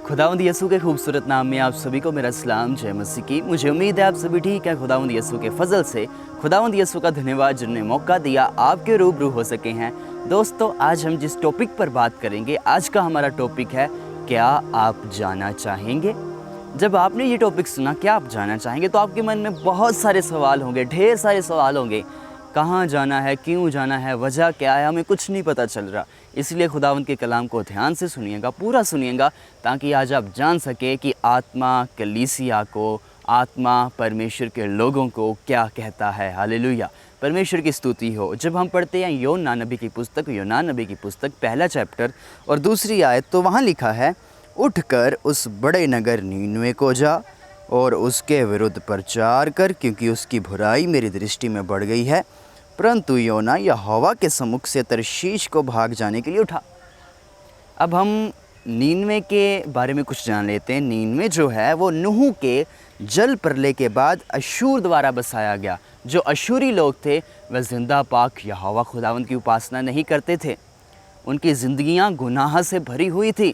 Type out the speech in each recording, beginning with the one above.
खुदावंद यीशु के खूबसूरत नाम में आप सभी को मेरा सलाम, जय मसीह की। मुझे उम्मीद है आप सभी ठीक हैं। खुदावंद यीशु के फजल से खुदावंद यीशु का धन्यवाद जिन्होंने मौका दिया आपके रूबरू हो सके हैं। दोस्तों, आज हम जिस टॉपिक पर बात करेंगे, आज का हमारा टॉपिक है, क्या आप जाना चाहेंगे। जब आपने ये टॉपिक सुना, क्या आप जाना चाहेंगे, तो आपके मन में बहुत सारे सवाल होंगे, ढेर सारे सवाल होंगे। कहाँ जाना है, क्यों जाना है, वजह क्या है, हमें कुछ नहीं पता चल रहा। इसलिए खुदावंद के कलाम को ध्यान से सुनिएगा, पूरा सुनिएगा, ताकि आज आप जान सके कि आत्मा कलीसिया को, आत्मा परमेश्वर के लोगों को क्या कहता है। हालेलुया, परमेश्वर की स्तुति हो। जब हम पढ़ते हैं योना नबी की पुस्तक पहला चैप्टर और दूसरी आयत, तो वहाँ लिखा है, उठकर उस बड़े नगर नीनवे को जा और उसके विरुद्ध प्रचार कर, क्योंकि उसकी बुराई मेरी दृष्टि में बढ़ गई है। परंतु योना यहोवा के सम्मुख से तरशीश को भाग जाने के लिए उठा। अब हम नीनवे के बारे में कुछ जान लेते हैं। नीनवे जो है वो नूह के जल प्रलय के बाद अशूर द्वारा बसाया गया। जो अशूरी लोग थे वह जिंदा पाक यहोवा खुदावंद की उपासना नहीं करते थे। उनकी ज़िंदगियां गुनाह से भरी हुई थी।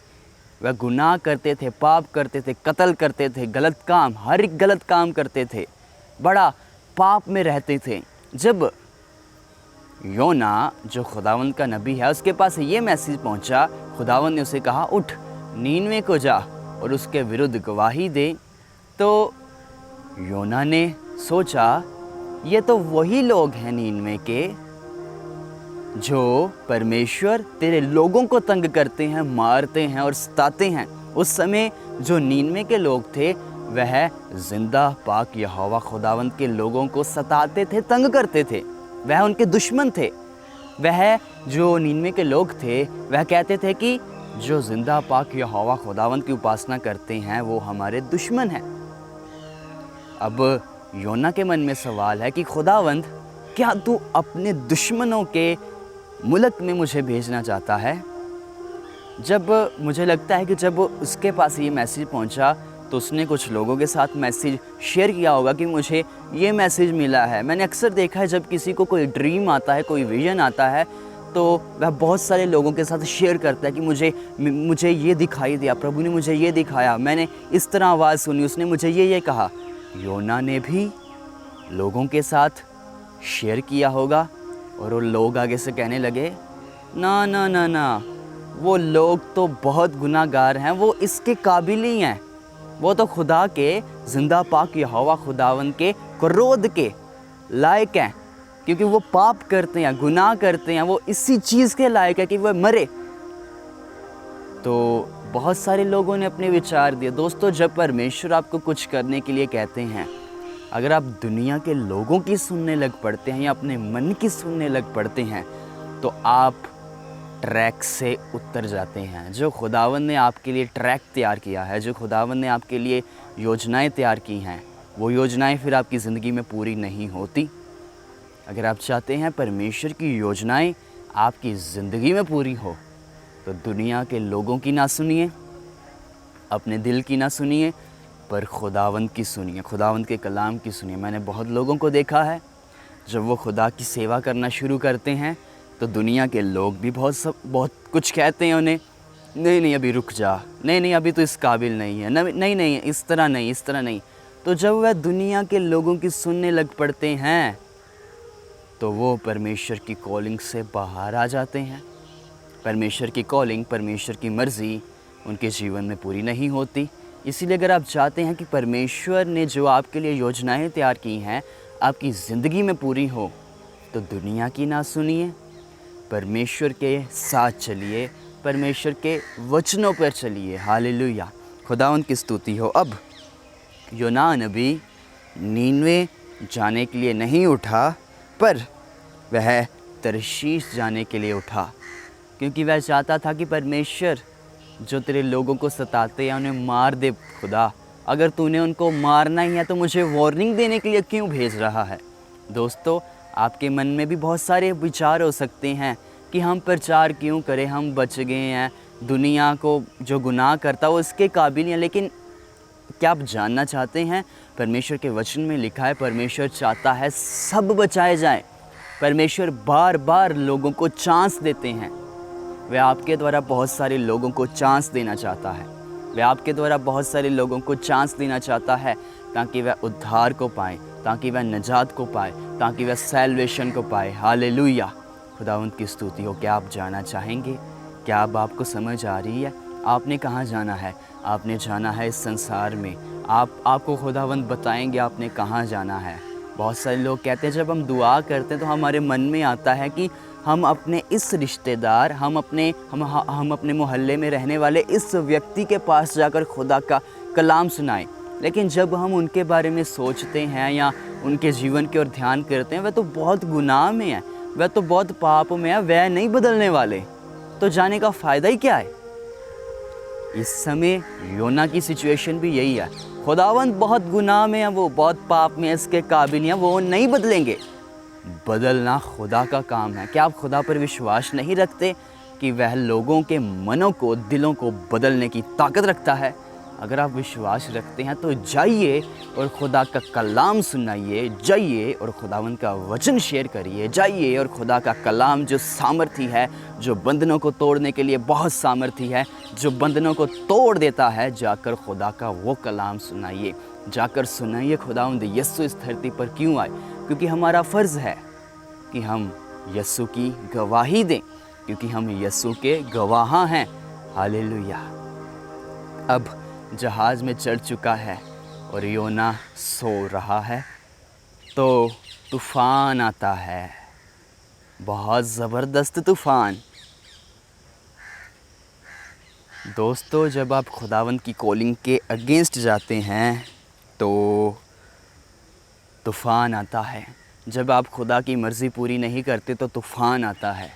वह गुनाह करते थे, पाप करते थे, कत्ल करते थे, गलत काम, हर एक गलत काम करते थे, बड़ा पाप में रहते थे। जब योना जो खुदावंद का नबी है, उसके पास ये मैसेज पहुंचा, खुदावंद ने उसे कहा, उठ नीनवे को जा और उसके विरुद्ध गवाही दे। तो योना ने सोचा, ये तो वही लोग हैं नीनवे के जो परमेश्वर तेरे लोगों को तंग करते हैं, मारते हैं और सताते हैं। उस समय जो नीनवे के लोग थे वह जिंदा पाक यहोवा खुदावंद के लोगों को सताते थे, तंग करते थे। वह उनके दुश्मन थे। वह जो नीनवे के लोग थे वह कहते थे कि जो जिंदा पाक यहोवा खुदावंद की उपासना करते हैं वो हमारे दुश्मन हैं। अब योना के मन में सवाल है कि खुदावंद, क्या तू अपने दुश्मनों के मुल्क में मुझे भेजना चाहता है? जब मुझे लगता है कि जब उसके पास ये मैसेज पहुंचा तो उसने कुछ लोगों के साथ मैसेज शेयर किया होगा कि मुझे ये मैसेज मिला है। मैंने अक्सर देखा है, जब किसी को कोई ड्रीम आता है, कोई विजन आता है, तो वह बहुत सारे लोगों के साथ शेयर करता है कि मुझे ये दिखाई दिया, प्रभु ने मुझे ये दिखाया, मैंने इस तरह आवाज़ सुनी, उसने मुझे ये कहा। योना ने भी लोगों के साथ शेयर किया होगा और वो लोग आगे से कहने लगे, ना ना ना ना, वो लोग तो बहुत गुनाहगार हैं, वो इसके काबिल ही हैं, वो तो खुदा के जिंदा पाक यहोवा खुदावंद के क्रोध के लायक हैं, क्योंकि वो पाप करते हैं, गुनाह करते हैं, वो इसी चीज़ के लायक है कि वह मरे। तो बहुत सारे लोगों ने अपने विचार दिए। दोस्तों, जब परमेश्वर आपको कुछ करने के लिए कहते हैं, अगर आप दुनिया के लोगों की सुनने लग पड़ते हैं या अपने मन की सुनने लग पड़ते हैं, तो आप ट्रैक से उतर जाते हैं। जो खुदावंद ने आपके लिए ट्रैक तैयार किया है, जो खुदावंद ने आपके लिए योजनाएं तैयार की हैं, वो योजनाएं फिर आपकी ज़िंदगी में पूरी नहीं होती। अगर आप चाहते हैं परमेश्वर की योजनाएं आपकी ज़िंदगी में पूरी हो, तो दुनिया के लोगों की ना सुनिए, अपने दिल की ना सुनिए, पर खुदावंद की सुनिए, खुदावंद के कलाम की सुनिए। मैंने बहुत लोगों को देखा है, जब वो खुदा की सेवा करना शुरू करते हैं तो दुनिया के लोग भी बहुत कुछ कहते हैं उन्हें, नहीं अभी रुक जा, नहीं अभी तो इस काबिल नहीं है, नहीं इस तरह नहीं। तो जब वह दुनिया के लोगों की सुनने लग पड़ते हैं तो वो परमेश्वर की कॉलिंग से बाहर आ जाते हैं। परमेश्वर की कॉलिंग, परमेश्वर की मर्ज़ी उनके जीवन में पूरी नहीं होती। इसीलिए अगर आप चाहते हैं कि परमेश्वर ने जो आपके लिए योजनाएं तैयार की हैं आपकी ज़िंदगी में पूरी हो, तो दुनिया की ना सुनिए, परमेश्वर के साथ चलिए, परमेश्वर के वचनों पर चलिए। हालेलुया, खुदावंद की स्तुति हो। अब योना नबी नीनवे जाने के लिए नहीं उठा, पर वह तरशीश जाने के लिए उठा, क्योंकि वह चाहता था कि परमेश्वर जो तेरे लोगों को सताते हैं उन्हें मार दे। खुदा, अगर तूने उनको मारना ही है तो मुझे वार्निंग देने के लिए क्यों भेज रहा है? दोस्तों, आपके मन में भी बहुत सारे विचार हो सकते हैं कि हम प्रचार क्यों करें, हम बच गए हैं, दुनिया को जो गुनाह करता वो इसके काबिल है। लेकिन क्या आप जानना चाहते हैं, परमेश्वर के वचन में लिखा है, परमेश्वर चाहता है सब बचाए जाएं। परमेश्वर बार बार लोगों को चांस देते हैं। वह आपके द्वारा बहुत सारे लोगों को चांस देना चाहता है। वह आपके द्वारा बहुत सारे लोगों को चांस देना चाहता है ताकि वह उद्धार को पाए, ताकि वह निजात को पाए, ताकि वह सैल्वेशन को पाए। हालेलुया, खुदावंद की स्तुति हो। क्या आप जाना चाहेंगे? क्या अब आपको समझ आ रही है आपने कहाँ जाना है? आपने जाना है इस संसार में। आपको खुदावंद बताएंगे आपने कहाँ जाना है। बहुत सारे लोग कहते हैं जब हम दुआ करते हैं तो हमारे मन में आता है कि हम अपने इस रिश्तेदार, हम अपने मोहल्ले में रहने वाले इस व्यक्ति के पास जाकर खुदा का कलाम सुनाएं। लेकिन जब हम उनके बारे में सोचते हैं या उनके जीवन की ओर ध्यान करते हैं, वह तो बहुत गुनाह में है, वह तो बहुत पाप में है, वह नहीं बदलने वाले, तो जाने का फ़ायदा ही क्या है? इस समय योना की सिचुएशन भी यही है। खुदावंद बहुत गुनाह में है, वो बहुत पाप में है, इसके काबिल नहीं है, वो नहीं बदलेंगे। बदलना खुदा का काम है। क्या आप खुदा पर विश्वास नहीं रखते कि वह लोगों के मनों को, दिलों को बदलने की ताकत रखता है? अगर आप विश्वास रखते हैं तो जाइए और खुदा का कलाम सुनाइए, जाइए और खुदावंद का वचन शेयर करिए, जाइए और खुदा का कलाम जो सामर्थी है, जो बंधनों को तोड़ने के लिए बहुत सामर्थी है, जो बंधनों को तोड़ देता है, जाकर खुदा का वो कलाम सुनाइए, जाकर सुनाइए खुदावंद यीशु इस धरती पर क्यों आए। क्योंकि हमारा फ़र्ज़ है कि हम यीशु की गवाही दें, क्योंकि हम यीशु के गवाह हैं। हालेलुया। अब जहाज़ में चढ़ चुका है और योना सो रहा है तो तूफ़ान आता है, बहुत ज़बरदस्त तूफ़ान। दोस्तों, जब आप खुदावंद की कॉलिंग के अगेंस्ट जाते हैं तो तूफ़ान आता है। जब आप खुदा की मर्ज़ी पूरी नहीं करते तो तूफ़ान आता है,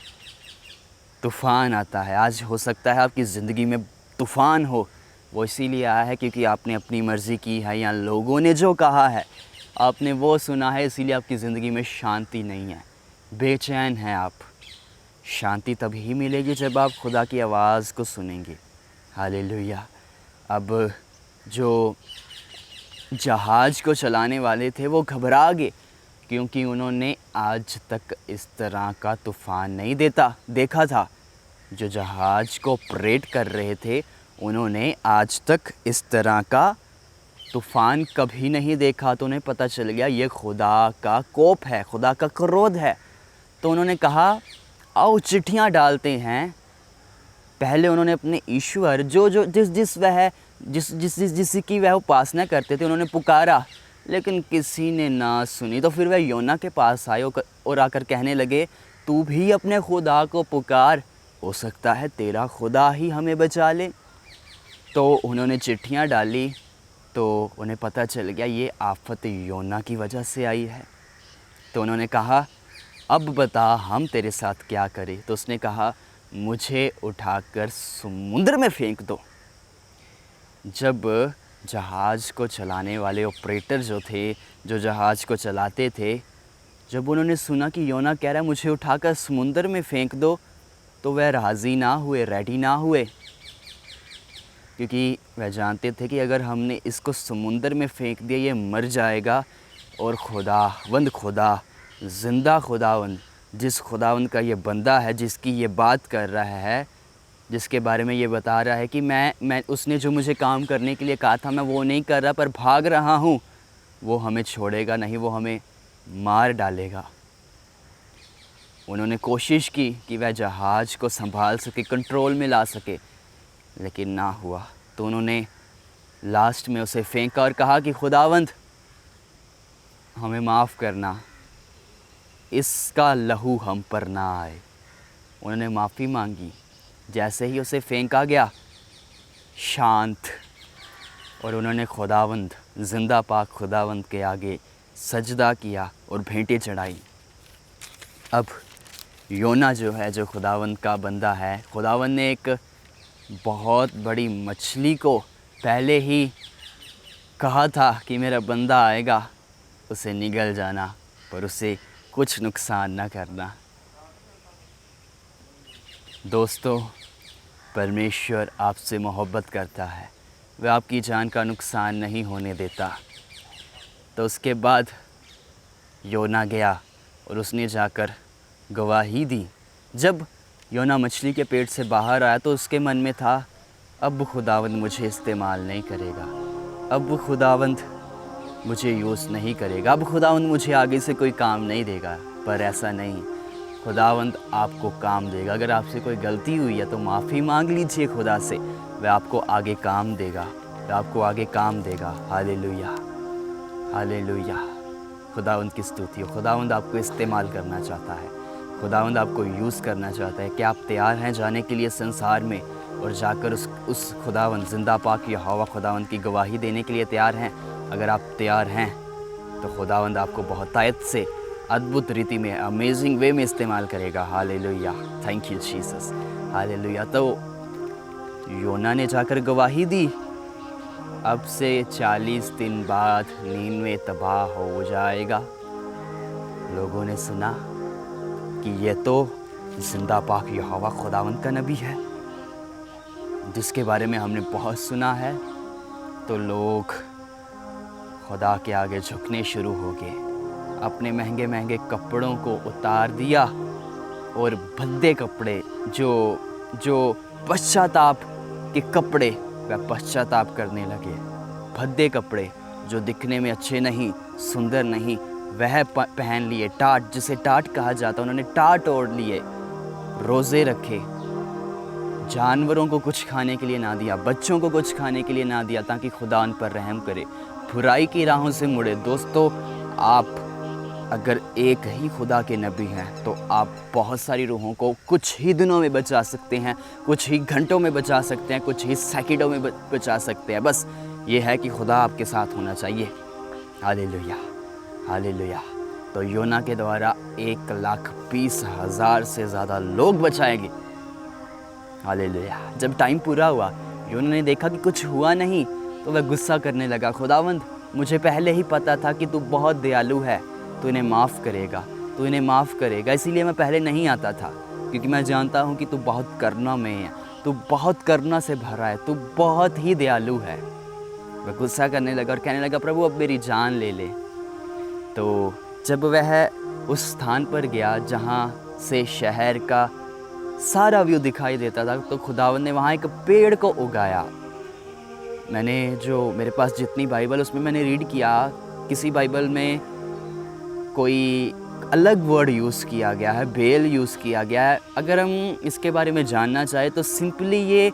तूफ़ान आता है। आज हो सकता है आपकी ज़िंदगी में तूफ़ान हो, वो इसीलिए आया है क्योंकि आपने अपनी मर्ज़ी की है या लोगों ने जो कहा है आपने वो सुना है, इसीलिए आपकी ज़िंदगी में शांति नहीं है, बेचैन हैं आप। शांति तभी मिलेगी जब आप खुदा की आवाज़ को सुनेंगे। हालेलुया। अब जो जहाज़ को चलाने वाले थे वो घबरा गए क्योंकि उन्होंने आज तक इस तरह का तूफ़ान नहीं देखा था। जो जहाज़ को ऑपरेट कर रहे थे उन्होंने आज तक इस तरह का तूफ़ान कभी नहीं देखा। तो उन्हें पता चल गया ये खुदा का कोप है, खुदा का क्रोध है। तो उन्होंने कहा आओ चिट्ठियाँ डालते हैं। पहले उन्होंने अपने ईश्वर जिसकी वह उपासना करते थे उन्होंने पुकारा, लेकिन किसी ने ना सुनी। तो फिर वह योना के पास आए और आकर कहने लगे तू भी अपने खुदा को पुकार, हो सकता है तेरा खुदा ही हमें बचा ले। तो उन्होंने चिट्ठियाँ डाली तो उन्हें पता चल गया ये आफत योना की वजह से आई है। तो उन्होंने कहा अब बता हम तेरे साथ क्या करें। तो उसने कहा मुझे उठाकर समुद्र में फेंक दो। जब जहाज़ को चलाने वाले ऑपरेटर जो थे, जो जहाज़ को चलाते थे, जब उन्होंने सुना कि योना कह रहा है मुझे उठाकर समुद्र में फेंक दो, तो वह राज़ी ना हुए, रेडी ना हुए, क्योंकि वह जानते थे कि अगर हमने इसको समुद्र में फेंक दिया ये मर जाएगा और खुदा ज़िंदा खुदावंद, जिस खुदावंद का ये बंदा है, जिसकी ये बात कर रहा है, जिसके बारे में ये बता रहा है कि मैं उसने जो मुझे काम करने के लिए कहा था मैं वो नहीं कर रहा पर भाग रहा हूँ, वो हमें छोड़ेगा नहीं, वो हमें मार डालेगा। उन्होंने कोशिश की कि वह जहाज़ को संभाल सके, कंट्रोल में ला सके, लेकिन ना हुआ। तो उन्होंने लास्ट में उसे फेंका और कहा कि खुदावंद हमें माफ़ करना, इसका लहू हम पर ना आए। उन्होंने माफ़ी मांगी। जैसे ही उसे फेंका गया शांत, और उन्होंने खुदावंद, ज़िंदा पाक खुदावंद के आगे सजदा किया और भेंटें चढ़ाई। अब योना जो है, जो खुदावंद का बंदा है, खुदावंद ने एक बहुत बड़ी मछली को पहले ही कहा था कि मेरा बंदा आएगा, उसे निगल जाना पर उसे कुछ नुकसान ना करना। दोस्तों, परमेश्वर आपसे मोहब्बत करता है, वह आपकी जान का नुकसान नहीं होने देता। तो उसके बाद योना गया और उसने जाकर गवाही दी। जब योना मछली के पेट से बाहर आया तो उसके मन में था अब खुदावंद मुझे इस्तेमाल नहीं करेगा, अब खुदावंद मुझे यूज़ नहीं करेगा, अब खुदावंद मुझे आगे से कोई काम नहीं देगा। पर ऐसा नहीं, खुदावंद आपको काम देगा। अगर आपसे कोई गलती हुई है तो माफ़ी मांग लीजिए खुदा से, वह आपको आगे काम देगा, वह आपको आगे काम देगा। Hallelujah, hallelujah. खुदावंद की स्तुति हो। खुदावंद आपको इस्तेमाल करना चाहता है, खुदावंद आपको यूज़ करना चाहता है। क्या आप तैयार हैं जाने के लिए संसार में और जाकर उस खुदावंद जिंदा पाक यहोवा खुदावंद की गवाही देने के लिए तैयार हैं? अगर आप तैयार हैं तो खुदावंद आपको बहुतायत से अद्भुत रीति में, अमेजिंग वे में इस्तेमाल करेगा। Hallelujah, thank you Jesus, hallelujah. तो योना ने जाकर गवाही दी, अब से 40 दिन बाद नीनवे तबाह हो जाएगा। लोगों ने सुना कि ये तो जिंदा पाक यहोवा खुदावंद का नबी है, जिसके बारे में हमने बहुत सुना है। तो लोग खुदा के आगे झुकने शुरू हो गए, अपने महंगे महंगे कपड़ों को उतार दिया और भद्दे कपड़े जो पश्चाताप के कपड़े, वह पश्चाताप करने लगे। भद्दे कपड़े जो दिखने में अच्छे नहीं, सुंदर नहीं, वह पहन लिए। टाट, जिसे टाट कहा जाता, उन्होंने टाट ओढ़ लिए। रोज़े रखे, जानवरों को कुछ खाने के लिए ना दिया, बच्चों को कुछ खाने के लिए ना दिया, ताकि खुदा उन पर रहम करे, बुराई की राहों से मुड़े। दोस्तों, आप अगर एक ही खुदा के नबी हैं तो आप बहुत सारी रूहों को कुछ ही दिनों में बचा सकते हैं, कुछ ही घंटों में बचा सकते हैं, कुछ ही सेकंडों में बचा सकते हैं। बस ये है कि खुदा आपके साथ होना चाहिए। Hallelujah, hallelujah. तो योना के द्वारा 1,20,000 से ज़्यादा लोग बचाए गए। हालेलुया। जब टाइम पूरा हुआ, योना ने देखा कि कुछ हुआ नहीं, तो वह गुस्सा करने लगा। खुदावंद, मुझे पहले ही पता था कि तू बहुत दयालु है, तू इन्हें माफ़ करेगा, तू इन्हें माफ़ करेगा, इसीलिए मैं पहले नहीं आता था, क्योंकि मैं जानता हूँ कि तू बहुत करुणा में है, तू बहुत करुणा से भरा है, तू बहुत ही दयालु है। वह गुस्सा करने लगा और कहने लगा, प्रभु अब मेरी जान ले ले। तो जब वह उस स्थान पर गया जहाँ से शहर का सारा व्यू दिखाई देता था, तो खुदावंद ने वहाँ एक पेड़ को उगाया। मेरे पास जितनी बाइबल, उसमें मैंने रीड किया, किसी बाइबल में कोई अलग वर्ड यूज़ किया गया है, बेल यूज़ किया गया है। अगर हम इसके बारे में जानना चाहें तो सिंपली ये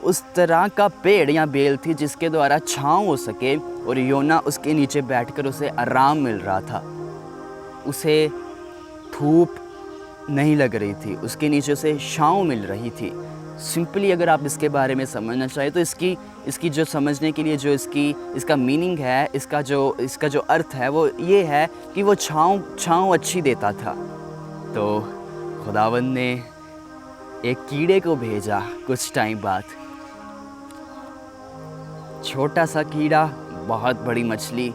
उस तरह का पेड़ या बेल थी जिसके द्वारा छाँव हो सके, और योना उसके नीचे बैठकर उसे आराम मिल रहा था। उसे धूप नहीं लग रही थी, उसके नीचे से छाँव मिल रही थी। सिंपली अगर आप इसके बारे में समझना चाहें तो इसकी जो समझने के लिए जो इसका मीनिंग है, इसका जो अर्थ है, वो ये है कि वो छाँव अच्छी देता था। तो खुदावंद ने एक कीड़े को भेजा कुछ टाइम बाद। छोटा सा कीड़ा, बहुत बड़ी मछली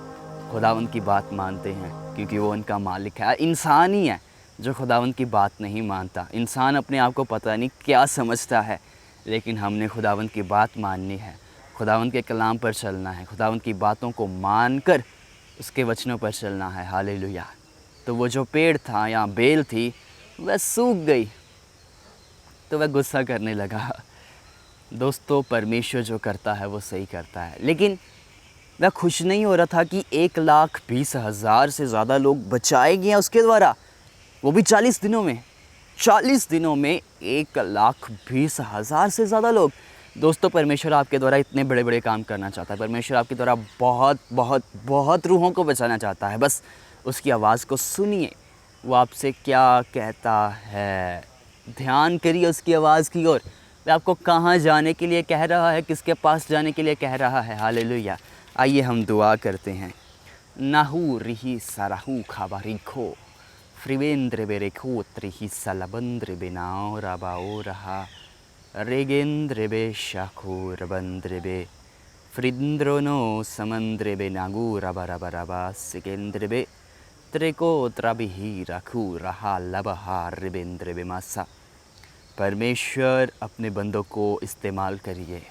खुदावंद की बात मानते हैं, क्योंकि वो उनका मालिक है। इंसान ही है जो खुदावंद की बात नहीं मानता। इंसान अपने आप को पता नहीं क्या समझता है, लेकिन हमने खुदावंद की बात माननी है, खुदावंद के कलाम पर चलना है, खुदावंद की बातों को मानकर उसके वचनों पर चलना है। हालेलुया। तो वो जो पेड़ था या बेल थी, वह सूख गई, तो वह गुस्सा करने लगा। दोस्तों, परमेश्वर जो करता है वो सही करता है, लेकिन वह खुश नहीं हो रहा था कि 1,20,000 से ज़्यादा लोग बचाए गए उसके द्वारा, वो भी 40 दिनों में। 40 दिनों में 1,20,000 से ज़्यादा लोग। दोस्तों, परमेश्वर आपके द्वारा इतने बड़े बड़े काम करना चाहता है। परमेश्वर आपके द्वारा बहुत बहुत बहुत रूहों को बचाना चाहता है। बस उसकी आवाज़ को सुनिए, वो आपसे क्या कहता है। ध्यान करिए उसकी आवाज़ की ओर। वह आपको कहाँ जाने के लिए कह रहा है, किसके पास जाने के लिए कह रहा है। हालेलुया। आइए हम दुआ करते हैं। नाहू रिही सराहू खाबारिखो फ्रिवेंद्र बेरेखो त्रिही सलबंद्र बेनाओ रबाओ रहा रेगेंद्र बे शाखो रबंद्र बे फ्रिंद्रोनो समंद्र बे नागू रबा रबा रबा सिकेंद्र बे त्रिको त्रबिही रखू रहा लबहा रिबेंद्र बे मासा। परमेश्वर, अपने बंदों को इस्तेमाल करिए।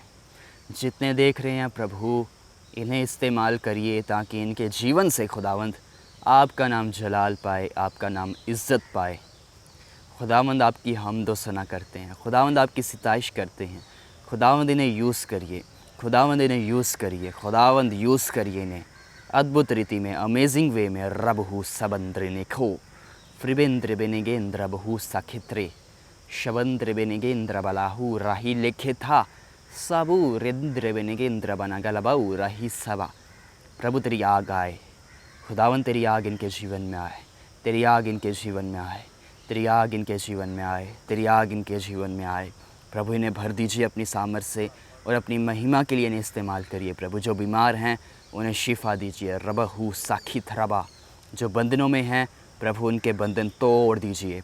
जितने देख रहे हैं प्रभु, इन्हें इस्तेमाल करिए ताकि इनके जीवन से खुदावंद आपका नाम जलाल पाए, आपका नाम इज़्ज़त पाए। खुदावंद आपकी हमदो सना करते हैं, खुदावंद आपकी सिताइश करते हैं, खुदावंद इन्हें यूज़ करिए, खुदावंद इन्हें यूज़ करिए, खुदावंद यूज़ करिए इन्हें अद्भुत रीति में, अमेजिंग वे में। रबहू सबंद्र निखो फ्रिबेंद्र बेनेगेंद्र बहु सखित्रे शबंद्र बेनेगेंद्र बलाहू राही लेखे था सबू रेंद्र बेनेगेंद्र बना गलबाऊ राही सबा। प्रभु तेरी आग आए, खुदावन तेरी आग इनके जीवन में आए, तेरी आग इनके जीवन में आए, तेरी आग इनके जीवन में आए, तेरी आग इनके जीवन में आए। प्रभु इन्हें भर दीजिए अपनी सामर्थ से और अपनी महिमा के लिए इन्हें इस्तेमाल करिए। प्रभु जो बीमार हैं उन्हें शिफा दीजिए। रबहू साखित रबा, जो बंधनों में हैं प्रभु उनके बंधन तोड़ दीजिए।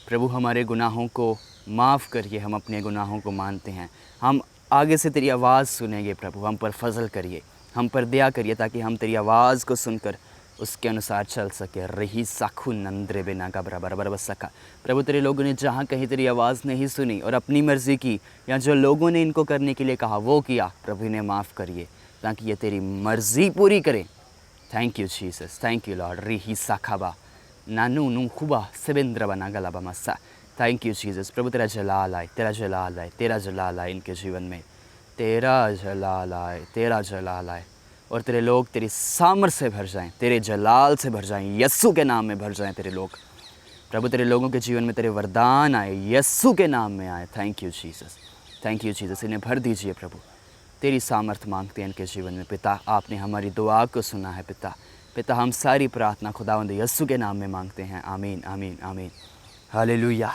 प्रभु हमारे गुनाहों को माफ़ करिए, हम अपने गुनाहों को मानते हैं, हम आगे से तेरी आवाज़ सुनेंगे। प्रभु हम पर फजल करिए, हम पर दया करिए ताकि हम तेरी आवाज़ को सुनकर उसके अनुसार चल सके। रही साखू नंद्रे बिना का बराबर बराबर सका। प्रभु तेरे लोगों ने जहाँ कहीं तेरी आवाज़ नहीं सुनी और अपनी मर्ज़ी की, या जो लोगों ने इनको करने के लिए कहा वो किया, प्रभु इन्हें माफ़ करिए ताकि ये तेरी मर्ज़ी पूरी करें। Thank you Jesus, thank you Lord. रिही साखाबा नानू नू खुबा सेबेंद्र बना गलाबा मस्सा। Thank you Jesus. प्रभु तेरा जलाल आए, तेरा जलाल आए, तेरा जलाल आए इनके जीवन में, तेरा जलाल आए, तेरा जलाल आए और तेरे लोग तेरी सामर्थ से भर जाएं, तेरे जलाल से भर जाएं, यस्सु के नाम में भर जाएं तेरे लोग। प्रभु तेरे लोगों के जीवन में तेरे वरदान आए, यस्सु के नाम में आए। Thank you Jesus, thank you Jesus. इन्हें भर दीजिए प्रभु, तेरी सामर्थ मांगते हैं इनके जीवन में। पिता आपने हमारी दुआ को सुना है पिता हम सारी प्रार्थना खुदावंद यस्सु के नाम में मांगते हैं। आमीन आमीन आमीन। हालेलुया।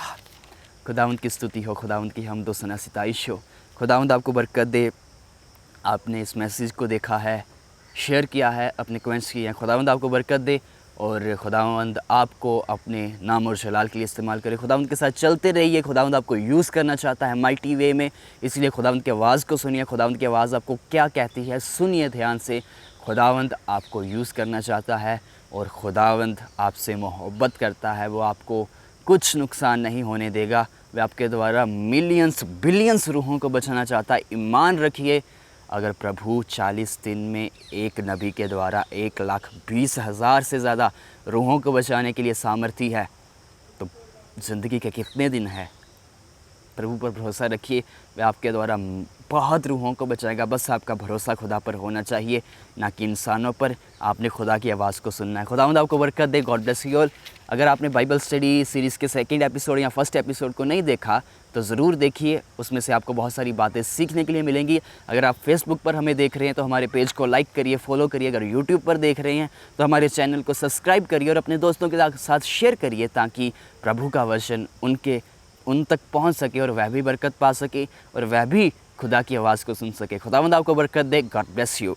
खुदावंद की स्तुति हो, खुदावंद की हमदो सना सिताइश हो। खुदावंद आपको बरकत दे। आपने इस मैसेज को देखा है, शेयर किया है, अपने कमेंट्स किए हैं। खुदावंद आपको बरकत दे और खुदावंद आपको अपने नाम और जलाल के लिए इस्तेमाल करे। खुदावंद के साथ चलते रहिए। खुदावंद आपको यूज़ करना चाहता है माइटी वे में, इसलिए खुदावंद की आवाज़ को सुनिए। खुदावंद की आवाज़ आपको क्या कहती है सुनिए ध्यान से। खुदावंद आपको यूज़ करना चाहता है और खुदावंद आपसे मोहब्बत करता है। वो आपको कुछ नुकसान नहीं होने देगा। वह आपके द्वारा मिलियंस बिलियंस रूहों को बचाना चाहता है। ईमान रखिए, अगर प्रभु 40 दिन में एक नबी के द्वारा 1,20,000 से ज़्यादा रूहों को बचाने के लिए सामर्थी है, तो ज़िंदगी के कितने दिन है। प्रभु पर भरोसा रखिए, वह आपके द्वारा बहुत रूहों को बचाएगा। बस आपका भरोसा खुदा पर होना चाहिए, ना कि इंसानों पर। आपने खुदा की आवाज़ को सुनना है। खुदावंद आपको बरकत दे। God bless you all. अगर आपने बाइबल स्टडी सीरीज़ के सेकंड एपिसोड या फर्स्ट एपिसोड को नहीं देखा तो ज़रूर देखिए, उसमें से आपको बहुत सारी बातें सीखने के लिए मिलेंगी। अगर आप फेसबुक पर हमें देख रहे हैं तो हमारे पेज को लाइक करिए, फॉलो करिए। अगर यूट्यूब पर देख रहे हैं तो हमारे चैनल को सब्सक्राइब करिए और अपने दोस्तों के साथ शेयर करिए, ताकि प्रभु का वचन उन तक पहुंच सके और वह भी बरकत पा सके और वह भी खुदा की आवाज़ को सुन सके। खुदावंद आपको बरकत दे। God bless you.